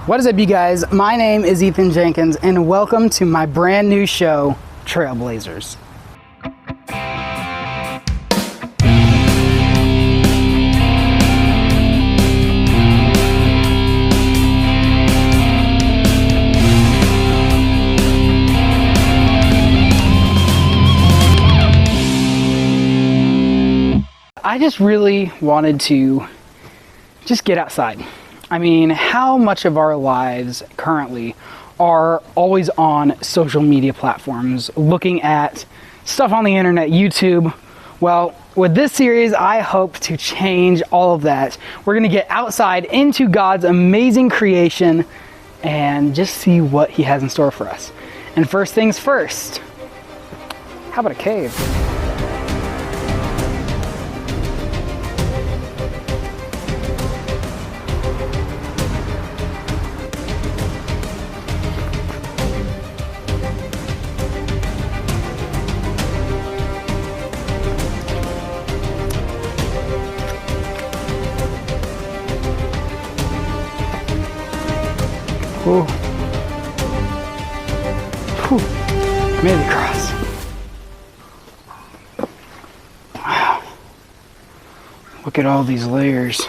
What is up, you guys? My name is Ethan Jenkins, and welcome to my brand new show, Trailblazers. I just really wanted to just get outside. I mean, how much of our lives currently are always on social media platforms, looking at stuff on the internet, YouTube? Well, with this series, I hope to change all of that. We're gonna get outside into God's amazing creation and just see what He has in store for us. And first things first, how about a cave? Ooh. Whew. Made it across. Wow. Look at all these layers.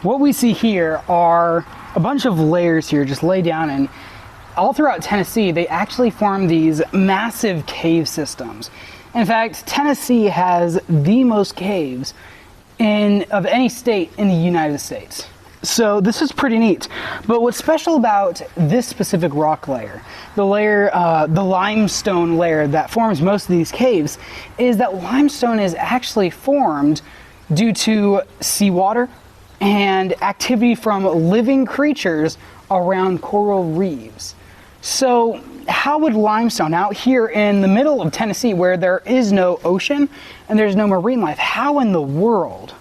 What we see here are a bunch of layers here just laid down, and all throughout Tennessee they actually form these massive cave systems. In fact, Tennessee has the most caves of any state in the United States. So this is pretty neat. But what's special about this specific rock layer, the limestone layer that forms most of these caves, is that limestone is actually formed due to seawater and activity from living creatures around coral reefs. So how would limestone, out here in the middle of Tennessee where there is no ocean and there's no marine life, how in the world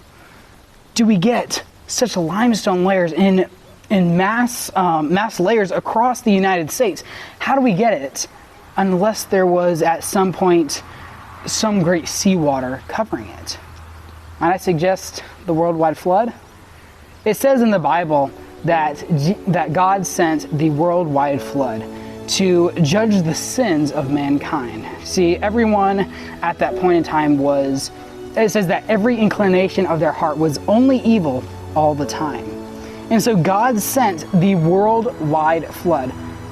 do we get such limestone layers in mass layers across the United States? How do we get it unless there was at some point some great seawater covering it? Might I suggest the worldwide flood? It says in the Bible that God sent the worldwide flood to judge the sins of mankind. See, everyone at that point in time it says that every inclination of their heart was only evil all the time. And so God sent the worldwide flood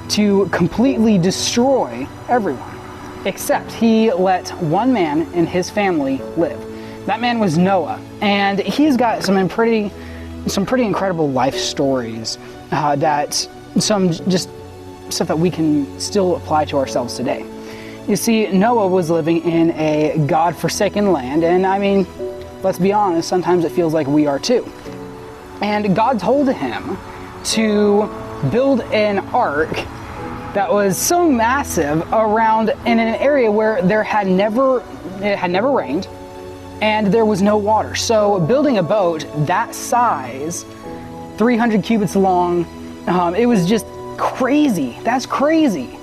to completely destroy everyone, except He let one man and his family live. That man was Noah, and he's got some pretty incredible life stories some stuff that we can still apply to ourselves today. You see, Noah was living in a God-forsaken land, and I mean, let's be honest, sometimes it feels like we are too. And God told him to build an ark that was so massive in an area where it had never rained and there was no water. So building a boat that size, 300 cubits long, it was just crazy. That's crazy.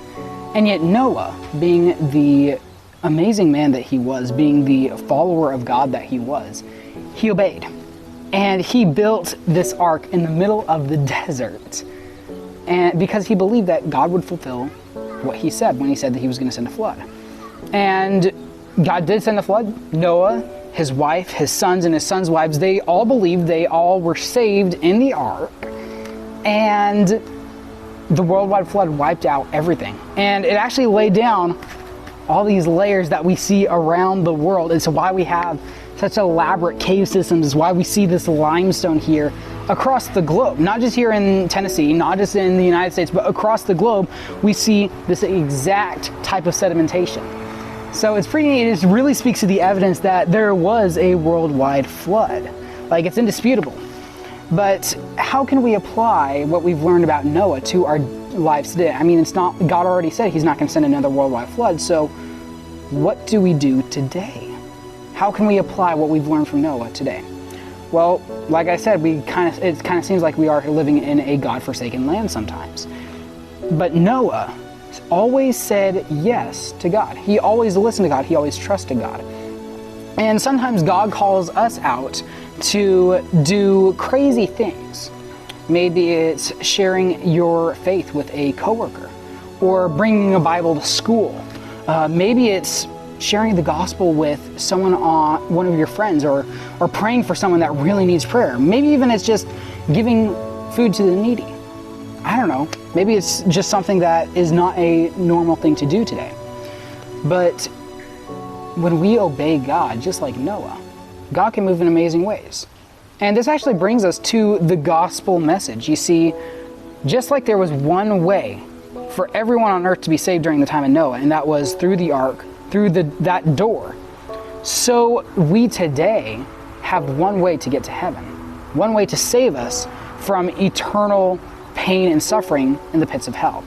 And yet Noah, being the amazing man that he was, being the follower of God that he was, he obeyed. And he built this ark in the middle of the desert. And because he believed that God would fulfill what He said when He said that He was going to send a flood. And God did send a flood. Noah, his wife, his sons, and his sons' wives, they all believed, they all were saved in the ark. And the worldwide flood wiped out everything. And it actually laid down all these layers that we see around the world. It's why we have such elaborate cave systems. It's why we see this limestone here across the globe. Not just here in Tennessee, not just in the United States, but across the globe, we see this exact type of sedimentation. So it's pretty neat. It just really speaks to the evidence that there was a worldwide flood. Like, it's indisputable. But how can we apply what we've learned about Noah to our lives today? I mean, it's not, God already said He's not going to send another worldwide flood, so what do we do today? How can we apply what we've learned from Noah today? Well, like I said, it kind of seems like we are living in a God-forsaken land sometimes. But Noah always said yes to God. He always listened to God. He always trusted God. And sometimes God calls us out to do crazy things. Maybe it's sharing your faith with a coworker, or bringing a Bible to school. Maybe it's sharing the gospel with someone, one of your friends, or praying for someone that really needs prayer. Maybe even it's just giving food to the needy. I don't know. Maybe it's just something that is not a normal thing to do today. But when we obey God, just like Noah, God can move in amazing ways. And this actually brings us to the gospel message. You see, just like there was one way for everyone on earth to be saved during the time of Noah, and that was through the ark, through that door, so we today have one way to get to heaven, one way to save us from eternal pain and suffering in the pits of hell.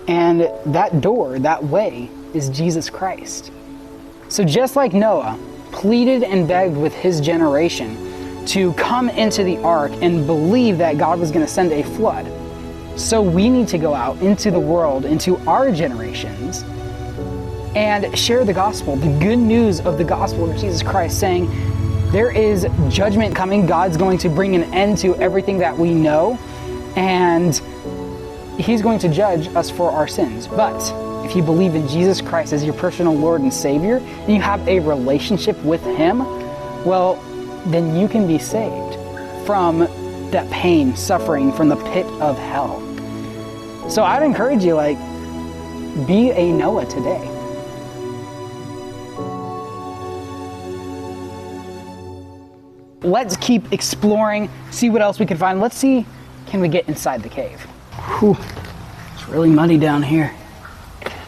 And that door, that way, is Jesus Christ. So just like Noah pleaded and begged with his generation to come into the ark and believe that God was going to send a flood, so we need to go out into the world, into our generations, and share the gospel, the good news of the gospel of Jesus Christ, saying there is judgment coming. God's going to bring an end to everything that we know, and He's going to judge us for our sins. But if you believe in Jesus Christ as your personal Lord and Savior, and you have a relationship with Him, well, then you can be saved from that pain, suffering, from the pit of hell. So I'd encourage you, be a Noah today. Let's keep exploring, see what else we can find. Let's see, can we get inside the cave? Whew, it's really muddy down here.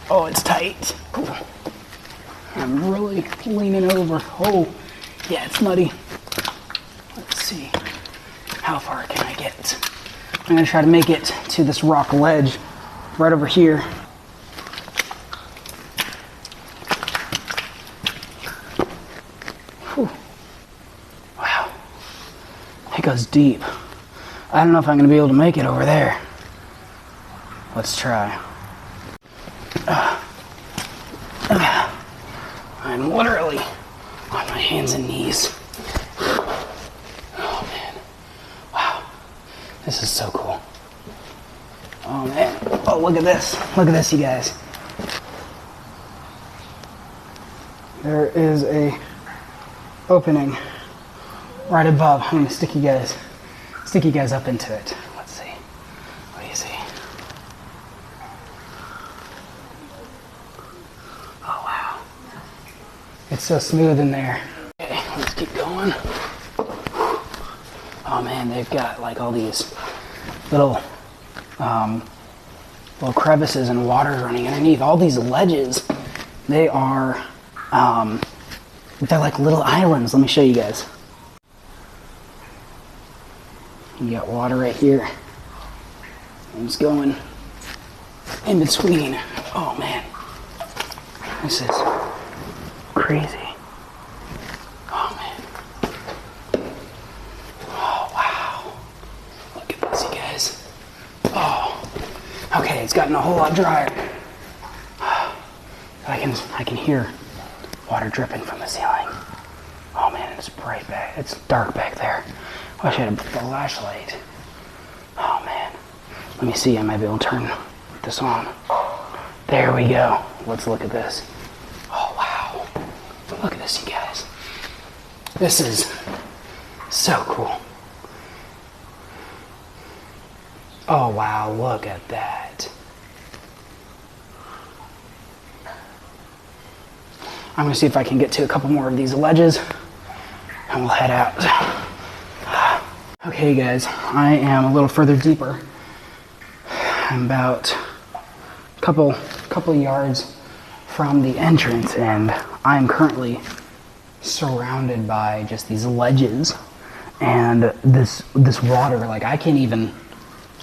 Oh, it's tight. I'm really leaning over. Oh, yeah, it's muddy. Let's see, how far can I get? I'm gonna try to make it to this rock ledge right over here. Whew. Wow, it goes deep. I don't know if I'm gonna be able to make it over there. Let's try. I'm literally on my hands and knees. Oh man, wow, this is so cool. Oh man, oh look at this, you guys. There is a opening right above. I'm gonna stick you guys up into it. Let's see, what do you see? Oh wow, it's so smooth in there. Okay, let's keep going. Oh man, they've got all these little crevices and water running underneath. All these ledges, they are, they're like little islands. Let me show you guys. You got water right here. And it's going in between. Oh man, this is crazy. Oh man. Oh wow. Look at this, you guys. Oh, okay, it's gotten a whole lot drier. I can hear water dripping from the ceiling. Oh man, it's bright back. It's dark back there. I wish I had a flashlight. Oh man. Let me see, I might be able to turn this on. There we go. Let's look at this. Oh wow. Look at this, you guys. This is so cool. Oh wow, look at that. I'm gonna see if I can get to a couple more of these ledges and we'll head out. Okay guys, I am a little further deeper. I'm about a couple yards from the entrance, and I'm currently surrounded by just these ledges and this water. I can't even,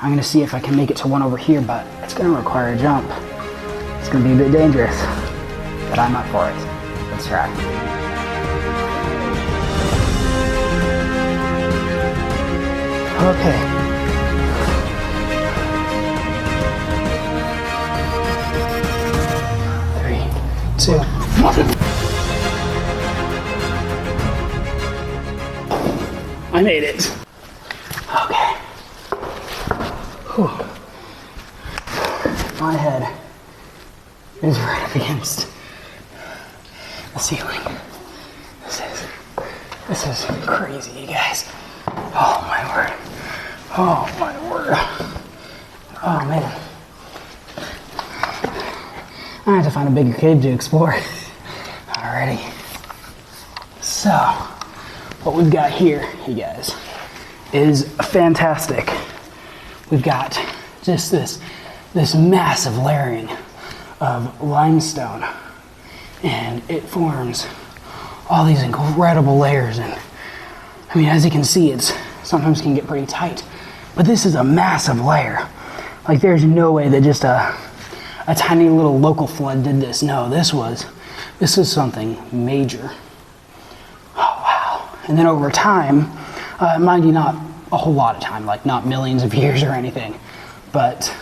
I'm gonna see if I can make it to one over here, but it's gonna require a jump. It's gonna be a bit dangerous, but I'm up for it. Let's try. Okay. 3, 2, 1. I made it. Okay. Whew. My head is right up against the ceiling. This is crazy, you guys. Oh my word. Oh my word. Oh man. I have to find a bigger cave to explore. Alrighty. So, what we've got here, you guys, is fantastic. We've got just this massive layering of limestone, and it forms all these incredible layers. And I mean, as you can see, it's sometimes can get pretty tight, but this is a massive layer. Like, there's no way that just a tiny little local flood did this. No, this is something major. Oh wow. And then over time, mind you, not a whole lot of time, like not millions of years or anything, but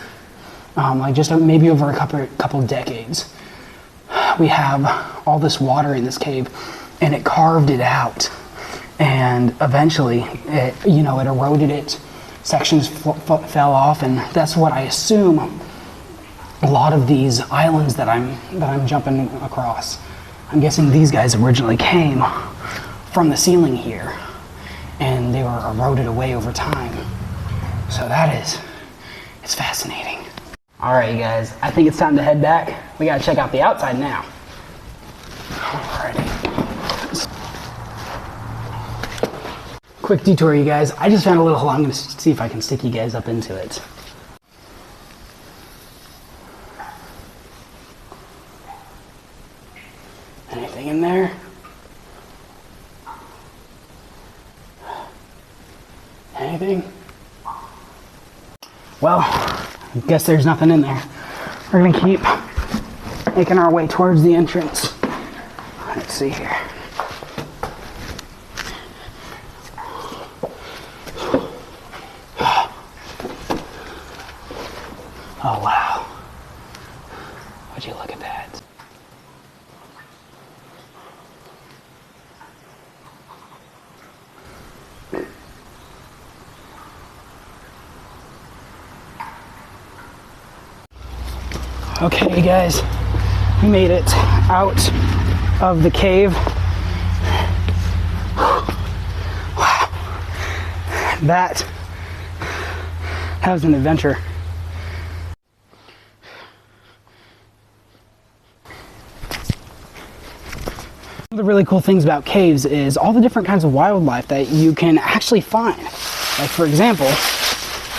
like just maybe over a couple decades, we have all this water in this cave, and it carved it out, and eventually it eroded it. Sections fell off, and that's what I assume a lot of these islands that I'm jumping across. I'm guessing these guys originally came from the ceiling here, and they were eroded away over time. So it's fascinating. All right, you guys, I think it's time to head back. We gotta check out the outside now. Alrighty. Quick detour, you guys. I just found a little hole. I'm gonna see if I can stick you guys up into it. Anything in there? Anything? Well, I guess there's nothing in there. We're gonna keep making our way towards the entrance. Let's see here. Oh wow. Would you look at that? Okay, you guys, we made it out of the cave. Wow. That was an adventure. One of the really cool things about caves is all the different kinds of wildlife that you can actually find. Like, for example,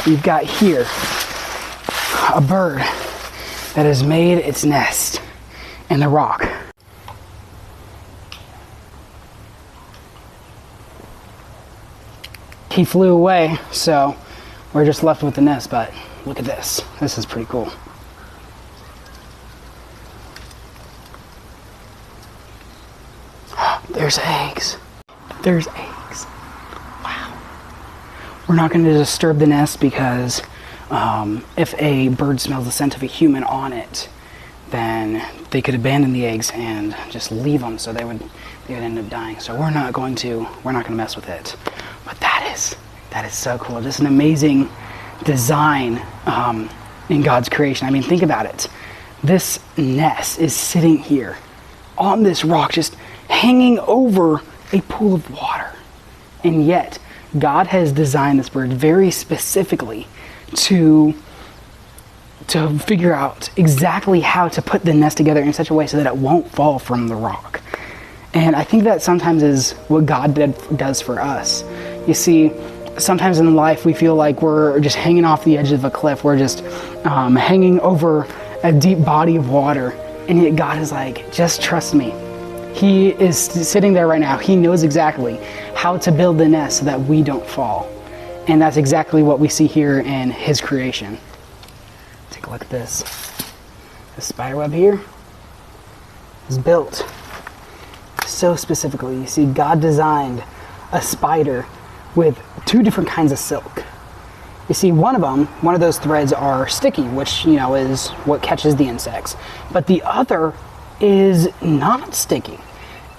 you've got here a bird that has made its nest in the rock. He flew away, so we're just left with the nest, but look at this. This is pretty cool. There's eggs. There's eggs. Wow. We're not going to disturb the nest because if a bird smells the scent of a human on it, then they could abandon the eggs and just leave them, so they would end up dying. So we're not going to mess with it. But that is so cool. Just an amazing design in God's creation. I mean, think about it. This nest is sitting here on this rock, just hanging over a pool of water. And yet, God has designed this bird very specifically to figure out exactly how to put the nest together in such a way so that it won't fall from the rock. And I think that sometimes is what God does for us. You see, sometimes in life we feel like we're just hanging off the edge of a cliff. We're just hanging over a deep body of water. And yet God is like, just trust me. He is sitting there right now. He knows exactly how to build the nest so that we don't fall. And that's exactly what we see here in His creation. Take a look at this. This spider web here is built so specifically. You see, God designed a spider with two different kinds of silk. You see, one of those threads are sticky, which, is what catches the insects. But the other is not sticky.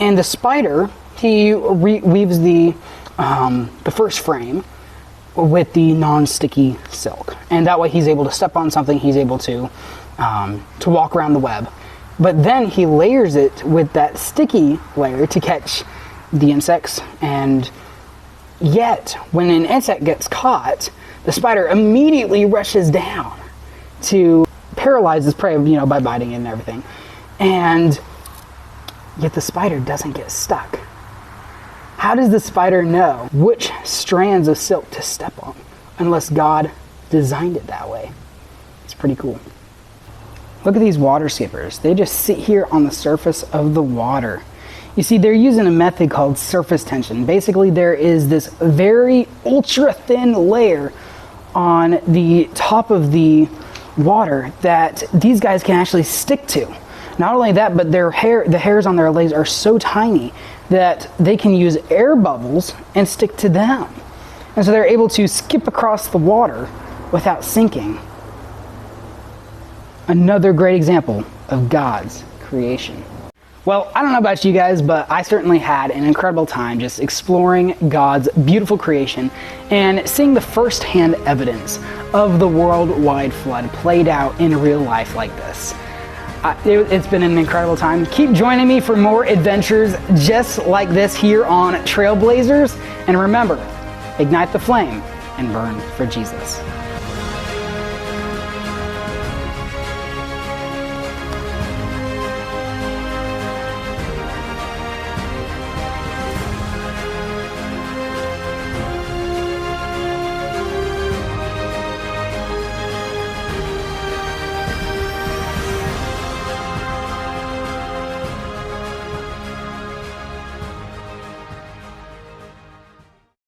And the spider, he weaves the the first frame with the non-sticky silk, and that way he's able to step on something, he's able to walk around the web. But then he layers it with that sticky layer to catch the insects, and yet when an insect gets caught, the spider immediately rushes down to paralyze its prey, by biting it and everything. And yet the spider doesn't get stuck. How does the spider know which strands of silk to step on unless God designed it that way? It's pretty cool. Look at these water skippers. They just sit here on the surface of the water. You see, they're using a method called surface tension. Basically, there is this very ultra thin layer on the top of the water that these guys can actually stick to. Not only that, but the hairs on their legs are so tiny that they can use air bubbles and stick to them. And so they're able to skip across the water without sinking. Another great example of God's creation. Well, I don't know about you guys, but I certainly had an incredible time just exploring God's beautiful creation and seeing the first-hand evidence of the worldwide flood played out in real life like this. It's been an incredible time. Keep joining me for more adventures just like this here on Trailblazers. And remember, ignite the flame and burn for Jesus.